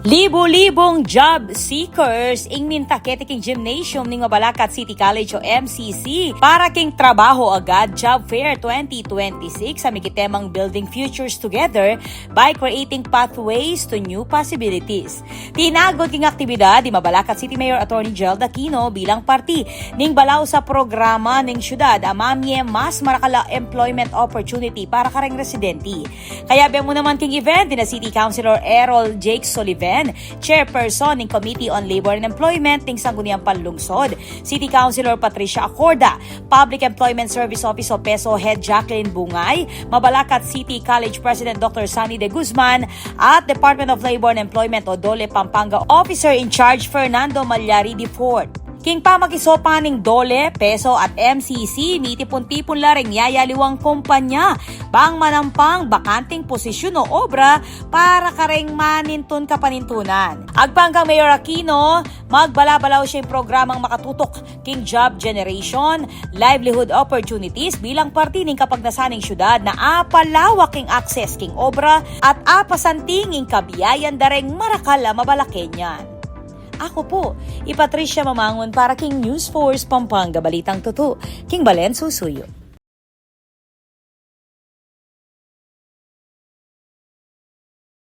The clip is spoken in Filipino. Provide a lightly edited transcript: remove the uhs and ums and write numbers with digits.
Libo-Libung job seekers ing mintakete king gymnasium ning Mabalacat City College o MCC para king Trabaho Agad Job Fair 2026 sa mikitemang Building Futures Together by Creating Pathways to New Possibilities. Tinagun king aktibidad di Mabalacat City Mayor Attorney Gel Aquino bilang parti ning balaw sa programa ning syudad amamye mas marakala employment opportunity para kareng residente. Kaya mo naman king event ni City Councilor Errol Jake Sullivan, Chairperson ng Committee on Labor and Employment ng Sangguniang Panlungsod, City Councilor Patricia Acorda, Public Employment Service Office o PESO Head Jacqueline Bungay, Mabalacat City College President Dr. Sunny De Guzman at Department of Labor and Employment o DOLE Pampanga Officer in Charge Fernando Malyari Fort. King pamakisopa ning DOLE, PESO at MCC, mitipon-tipon laring yayaliwang kumpanya bang manampang bakanting posisyon o obra para kareng maninton kapanintunan. Agpanggang Mayor Aquino, magbalabalaw siyang programang makatutok king job generation, livelihood opportunities bilang parte ning kapagnasaning syudad na apalawak king access king obra at apasanting ing kabiyayan dareng marakala Mabalakenyan. Ako po, Patricia Mamangon para king News Force Pampanga Balitang Totoo, King Balen Susuyo.